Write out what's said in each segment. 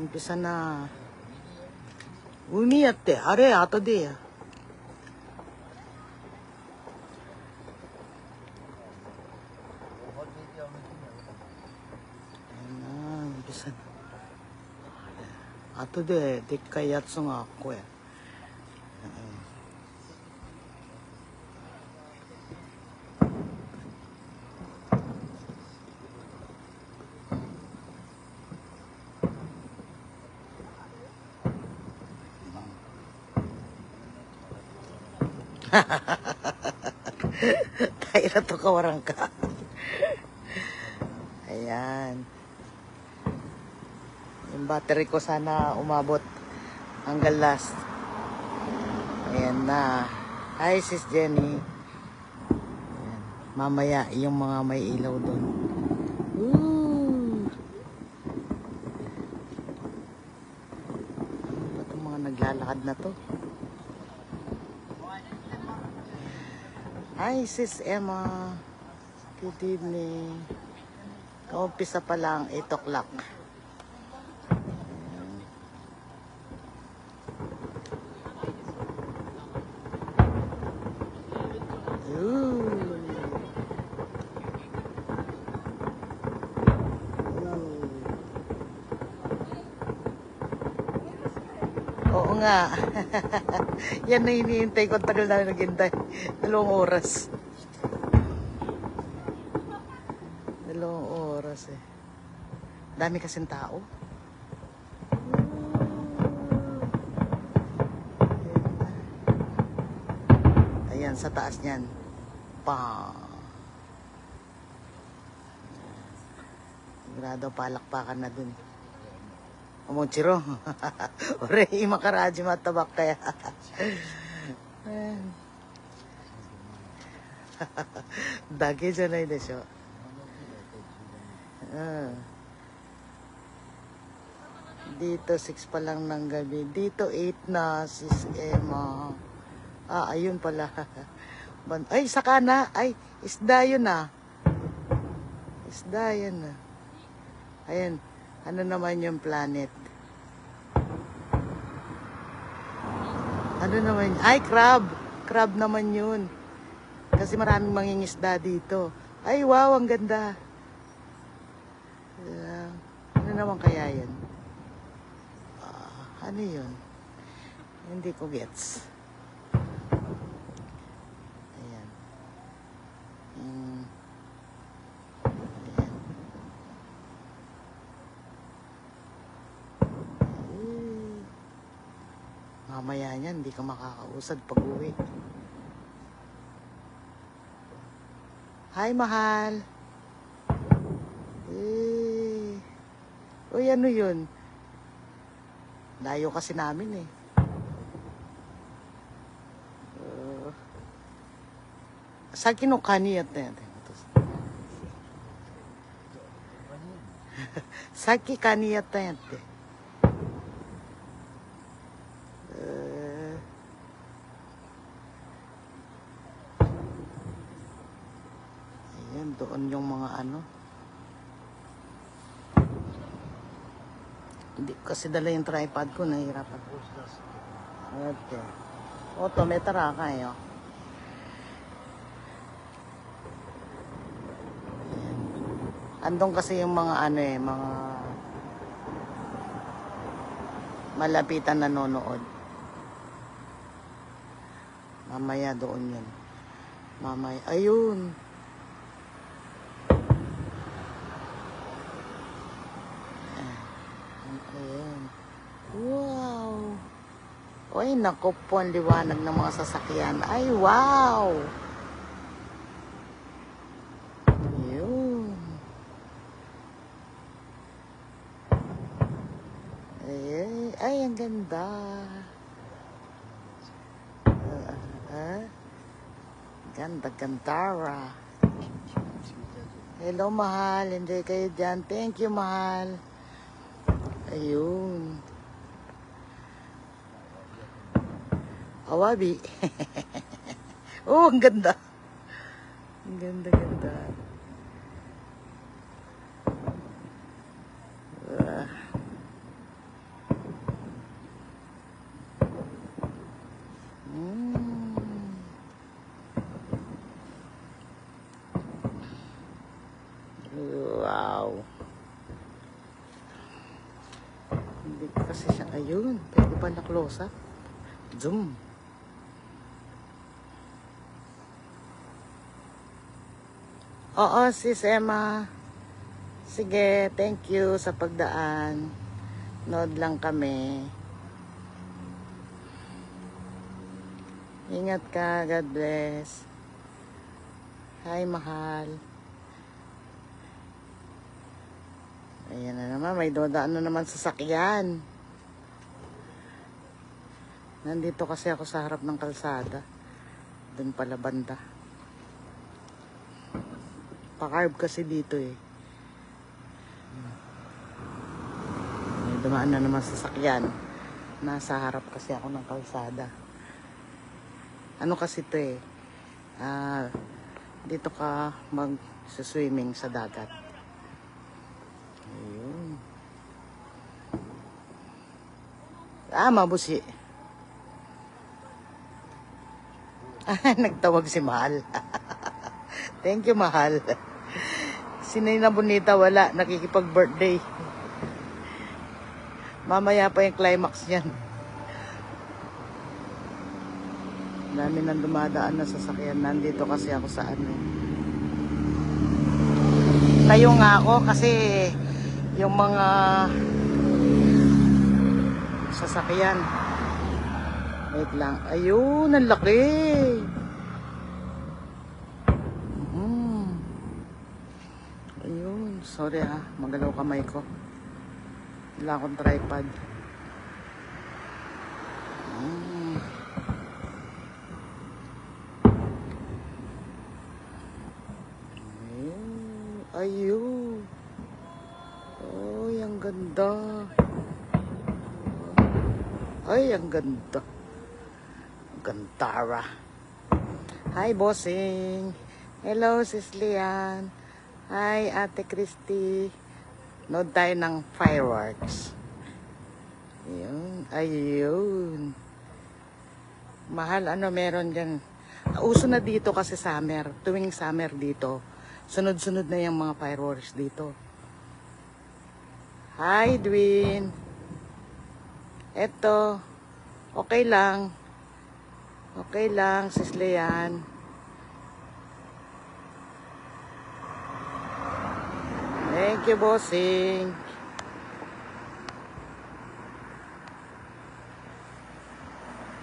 umpisa na. Umiやって、あれ、後でや。umpisa na. 後ででっかいやつがこうや。Tayo to kawarang ka. Ayan. Yung battery ko sana umabot hanggang last. Ayan na. Hi, Sis Jenny. Ayan. Mamaya, yung mga may ilaw doon. Woo! Ano ba itong mga naglalakad na to? Hi, Sis Emma. Good evening. Kaumpisa pa lang, 8 o'clock. Oo nga. Yan na hinihintay ko. Tagal na naghintay. 2 oras. 2 oras eh. Dami kasing tao. Ayan, sa taas niyan. Sigurado palakpakan na dun. Omochiro. Ore, imakaraji matabak kaya. Dage janai desho. Dito 6 pa lang ng gabi. Dito 8 na, Sis Emma. Ayun pala. Ay, saka na. Ay, isda yun na. Isda yun na. Ayan. Ano naman yung planet? Ano naman? Ay, crab. Crab naman yun. Kasi maraming mangingisda dito. Ay, wow, ang ganda. Ano naman kaya yan? Ano yun? Hindi ko gets. Ayan. Mamaya niyan, hindi ka makakausad pag uwi. Hi, mahal. Uy, ano yun? Layo kasi namin eh. Saki no kani yatta yan. Saki kani yatta yan. Ayan, doon yung mga ano. Hindi kasi dala yung tripod ko, nahihirapan. Okay. Oto, may tara kayo. Andong kasi yung mga ano eh, mga malapitan nanonood. Mamaya doon yun. Mamaya, ayun. Ayan. Wow. Uy, naku po ang liwanag ng mga sasakyan. Ay, wow. Ayun. Ay, ang ganda. Ganda, gandara. Hello, mahal. Enjoy kayo dyan. Thank you, mahal. Ayun. Awabi. Oh, ang ganda. Ang ganda, ganda. Wow. Hindi kasi siya, ayun, pwede pa na close up. Zoom. Oo, sis Emma. Sige, thank you sa pagdaan. Nood lang kami. Ingat ka, God bless. Hi, mahal. Ayan na naman, may dodaan na naman sasakyan. Nandito kasi ako sa harap ng kalsada. Doon pala banda. Pa-carb kasi dito eh. May dumaan na naman sasakyan. Nasa harap kasi ako ng kalsada. Ano kasi ito eh. Dito ka mag-swimming sa dagat. Ayun. Mabusi. Nagtawag si Mahal. Thank you, Mahal. Sinay na bonita, wala. Nakikipag-birthday. Mamaya pa yung climax niyan. Dami nang dumadaan na sasakyan. Nandito kasi ako sa ano. Tayo nga ako kasi yung mga sasakyan. Wait lang. Ayun, ang laki. Ayun, sorry ha. Magalaw kamay ko. Wala akong tripod. Ayun. Oh, ang ganda. Ay, ang ganda. Gantara. Hi, bossing. Hello, sis Lian. Hi, Ate Christy. Nood tayo ng fireworks. Ayun. Ayun. Mahal, ano meron dyan? Uso na dito kasi summer. Tuwing summer dito. Sunod-sunod na yung mga fireworks dito. Hi, Dwin. Eto. Okay lang. Okay lang, sis Leanne. Thank you, bossing.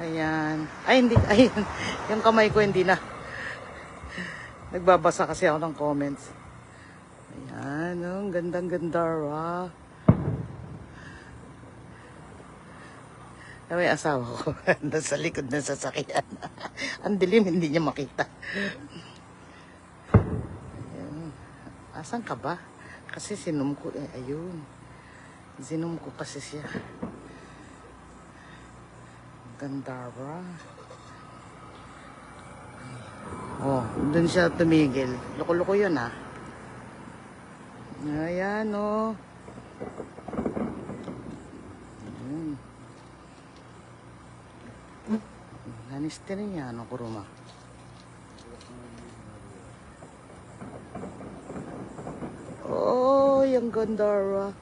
Ayan. Ay, hindi. Ayan. Yung kamay ko hindi na. Nagbabasa kasi ako ng comments. Ayan, oh, gandang-ganda, ra. May asawa ko. Nasa likod ng sasakyan. Ang dilim, hindi niya makita. Ayan. Asan ka ba? Kasi sinum ko eh. Ayun. Sinum ko kasi siya. Ganda, ra. Oh, dun siya tumigil. Loko-loko yun ah. Ayan oh. Naniste rin niya, ano kuruma. Oh, yung gandara.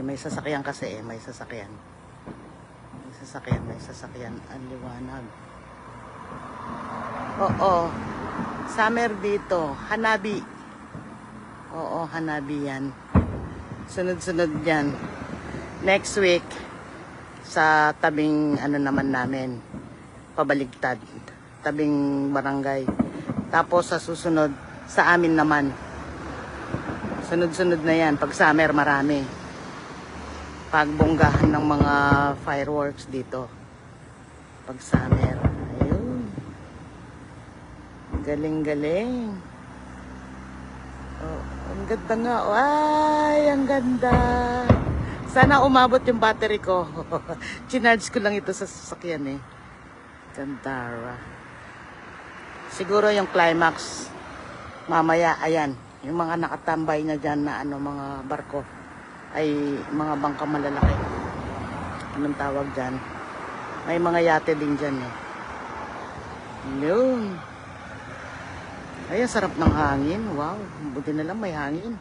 May sasakyan kasi may sasakyan. May sasakyan. Ang liwanag. Oo. Summer dito. Hanabi. Oo, Hanabi yan. Sunod-sunod yan. Next week, sa tabing ano naman namin, pabaligtad. Tabing barangay. Tapos sa susunod, sa amin naman. Sunod-sunod na yan. Pag summer, marami. Pagbonggahan ng mga fireworks dito pag summer. Ayun, galing-galing. Oh, ang ganda nga. Ay, ang ganda. Sana umabot yung battery ko. Chinarge ko lang ito sa sasakyan eh. Gandara. Siguro yung climax mamaya, ayan, yung mga nakatambay na dyan na ano, mga barko. ay mga bangka malalaki. Anong tawag dyan? May mga yate din dyan eh. Yun. Ay, sarap ng hangin. Wow, buti na lang may hangin.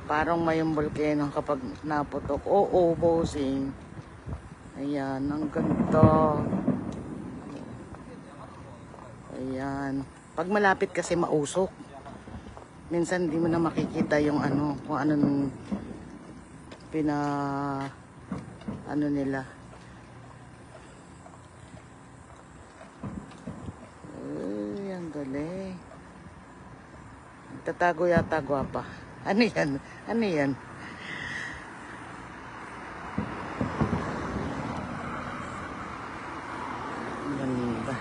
Parang may volcano kapag naputok. Oo, bossing. Ayan, ang ganda. Ayan. Pag malapit kasi mausok. Minsan hindi mo na makikita yung ano, kung ano nung ano nila. Ay, ang galing. Tatago yata gwapa. Ano yan? Ano yan? Ganda.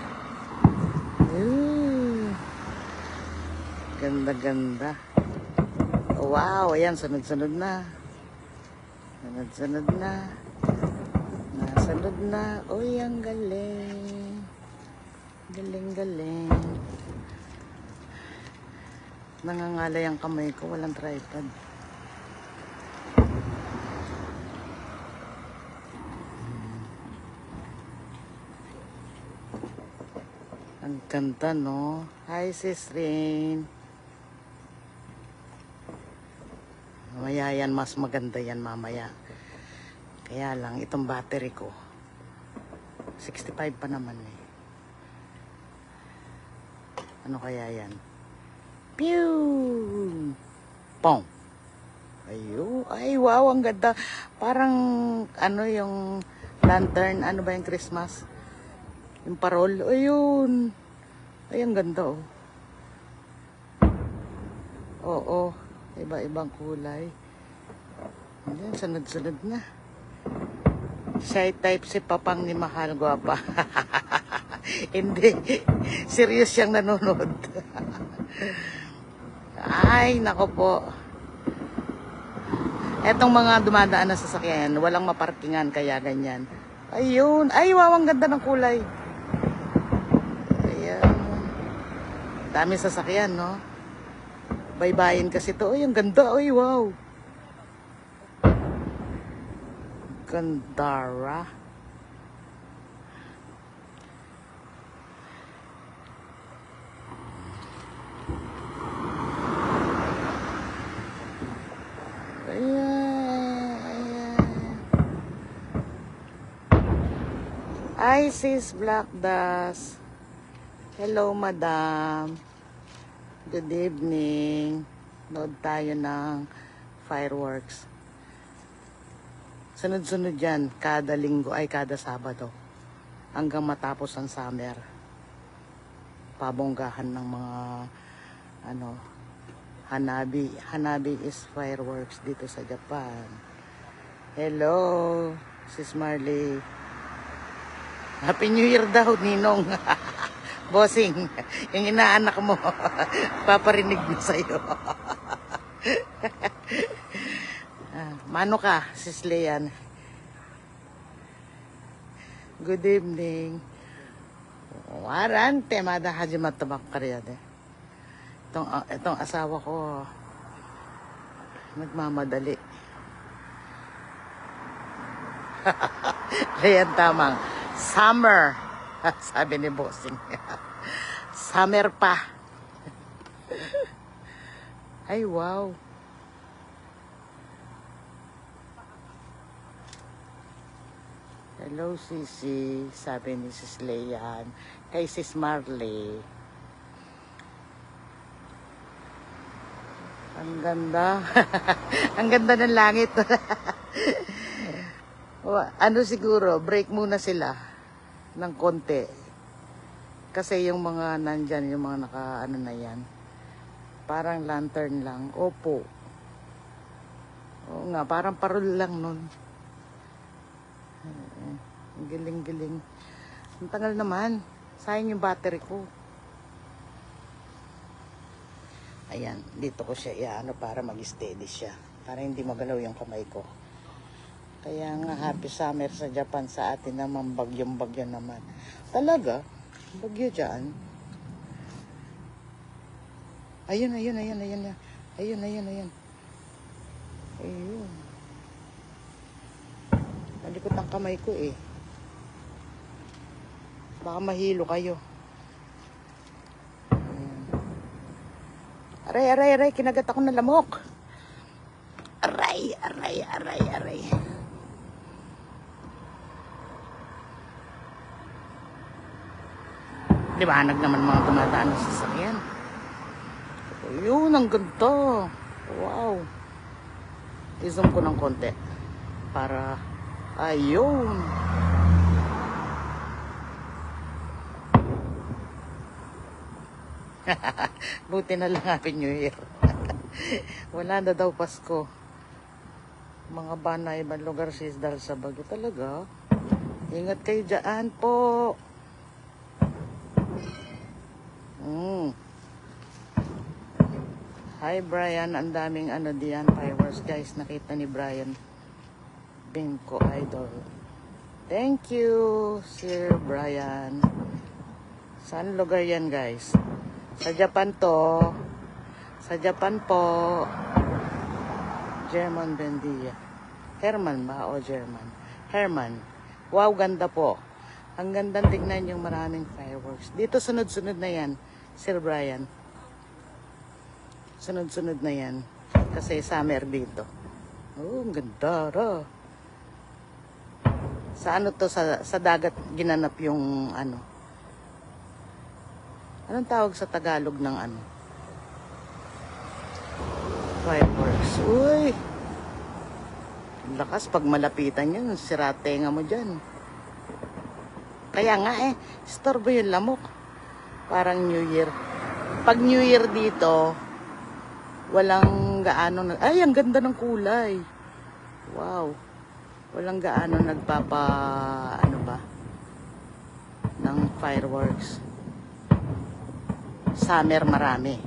Ganda-ganda. Wow, ayan, sunod-sunod na. Sunod-sunod na. Nasunod na. Uy, ang galing. Galing-galing. Nangangalay ang kamay ko, walang tripod. Ang ganda, no? Hi, Sis Rain. Mamaya yan, mas maganda yan mamaya. Kaya lang, itong battery ko, 65 pa naman eh. Ano kaya yan? Pew! Pong! Ayun. Ay, wow, ang ganda. Parang, ano yung lantern, ano ba yung Christmas? Yung parol. Ayun. Ay, ang ganda, oh. Oo. Iba-ibang kulay. Ayan, sunod-sunod na. Shy type si Papang ni Mahal Guwapa. Hindi. Serious siyang nanonood. Ay, nako po. Etong mga dumadaan na sasakyan, walang maparkingan kaya ganyan. Ayun. Ay, wow, ang ganda ng kulay. Ayan. Dami sasakyan, no? Baybayin kasi to. Ay, ang ganda. Ay, wow. Gandara. Hi, sis Black Das. Hello, madam. Good evening. Nood tayo ng fireworks. Sunod-sunod yan. Kada linggo ay kada Sabado. Hanggang matapos ang summer. Pabonggahan ng mga ano, Hanabi. Hanabi is fireworks dito sa Japan. Hello, sis Marley. Happy New Year daw, Ninong. Bossing, yung inaanak mo, paparinig mo sa'yo. Mano ka, sis Leanne? Good evening. Warante, mada hajimatta bakkari yan eh. Itong asawa ko, nagmamadali. Ayan, tamang. Summer. Sabi ni Bossing. Summer pa. Ay, wow. Hello, Sisi. Sabi ni Sis Leanne. Kay Sis Marley. Ang ganda. Ang ganda ng langit. Ano siguro, break muna sila ng konti. Kasi yung mga nandyan, yung mga naka-ano na yan, parang lantern lang. Opo. Oo nga, parang parol lang nun. Ang giling-giling. Ang tagal naman. Sayang yung battery ko. Ayan, dito ko siya iano para mag-steady siya. Para hindi magalaw yung kamay ko. Kaya nga, happy summer sa Japan, sa atin naman, bagyong-bagyo naman. Talaga, bagyo dyan. Ayun. Ayun. Nalikot ang kamay ko eh. Baka mahilo kayo. Aray, aray, aray. Kinagat ako ng lamok. Aray, aray, aray, aray. Liwanag naman mga dumadaan sa sasakyan. Ayun, ang ganda. Wow. I-zoom ko ng konti. Para, ayun. Buti na lang Happy New Year. Wala na daw Pasko. Mga bana ibang lugar sis dahil sa bagyo talaga. Ingat kayo dyan po. Hi Brian, ang daming ano diyan fireworks guys. Nakita ni Brian Bingko Idol. Thank you Sir Brian. Saan lugar yan guys? Sa Japan to. Sa Japan po. German Bendia. Herman ba o German? Herman. Wow, ganda po. Ang gandang tignan yung maraming fireworks. Dito sunod-sunod na yan, Sir Brian. Sunod-sunod na yan. Kasi summer dito. Oh, ang ganda. Sa ano to, sa dagat ginanap yung ano. Anong tawag sa Tagalog ng ano? Fireworks. Uy! Lakas pag malapitan yan, sira tenga mo dyan. Kaya nga istorbo yung lamok. Parang New Year. Pag New Year dito, walang gaano, ay ang ganda ng kulay. Wow. Walang gaano nagpapa, ano ba, ng fireworks. Summer marami.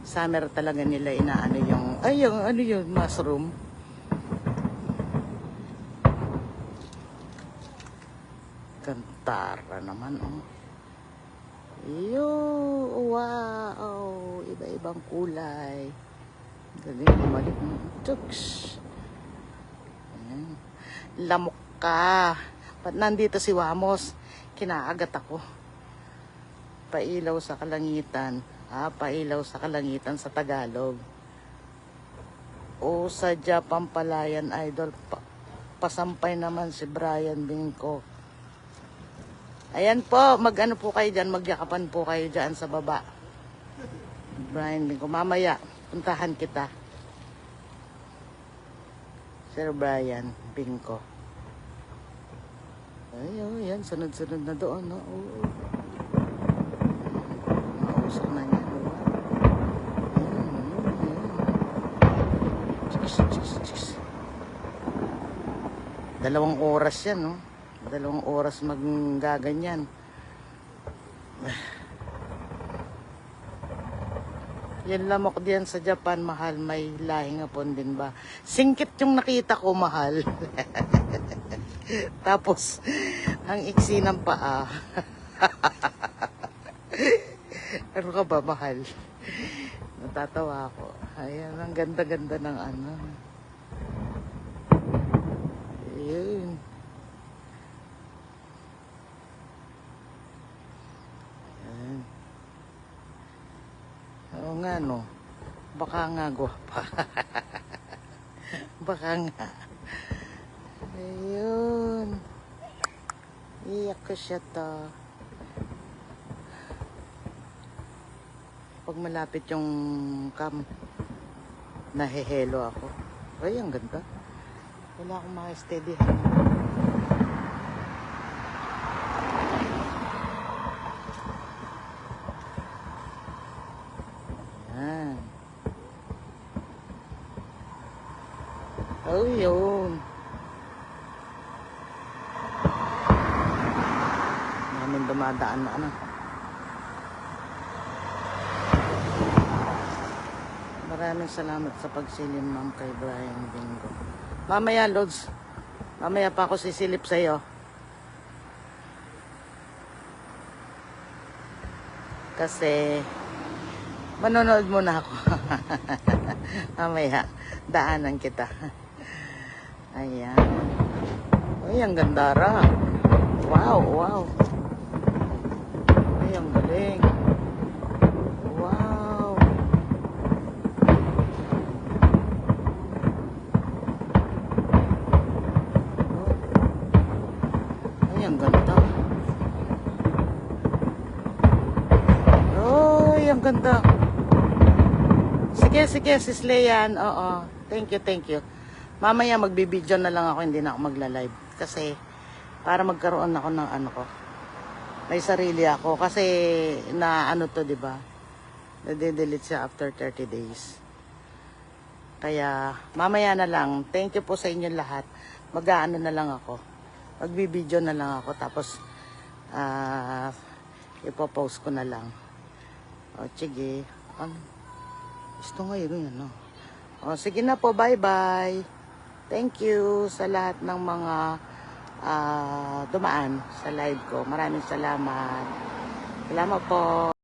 Summer talaga nila inaano yung, ay yung ano yung mushroom. Kantara naman Yo, wow, iba-ibang kulay. Galing bumalik mo. Tuks. Ayan. Lamok ka. Ba't nandito si Wamos? Kinaagat ako. Pailaw sa kalangitan. Pailaw sa kalangitan sa Tagalog. O sa Japan Palayan Idol. Pasampay naman si Brian Bingko. Ayan po, mag-ano po kayo dyan, magyakapan po kayo dyan sa baba. Brian Bingko, mamaya, puntahan kita. Sir Brian Bingko. Ay, yan, sunod-sunod na doon, no? Mausok na niya. Dalawang oras yan, no? 2 oras maggaganyan. Yan lamok diyan sa Japan, mahal. May lahing hapon din ba? Singkit yung nakita ko, mahal. Tapos, ang iksi ng paa. Ano ka ba, mahal? Natatawa ako. Ayan, ang ganda-ganda ng ano. Ayun. Oo nga, no? Baka nga gwapa. Baka nga. Ayun. Iyak ko siya to. Pag malapit yung cam, nahihelo ako. Ay, ang ganda. Wala akong maka-steady. Oh, yun. Namin dumadaan na ano. Maraming salamat sa pagsilip, ma'am, kay Brian Bingko. Mamaya, Lods. Mamaya pa ako sisilip sa'yo. Kasi, manonood muna ako. Mamaya, daanan kita. Ayan. Ay, ang ganda ra. Wow, wow. Ay, ang galing. Wow. Ay, ang ganda. Ay, ang ganda. Sige, sige, sis Leyan. Oo. Thank you, thank you. Mamaya magbibideo na lang ako, hindi na ako magla-live. Kasi, para magkaroon ako ng ano ko. May sarili ako. Kasi, na ano to, di ba? Nade-delete siya after 30 days. Kaya, mamaya na lang. Thank you po sa inyo lahat. Mag-aano na lang ako. Magbibideo na lang ako. Tapos, ipopost ko na lang. O, sige. Gusto nga yun, no? O, sige na po. Bye-bye. Thank you sa lahat ng mga dumaan sa live ko. Maraming salamat. Salamat po.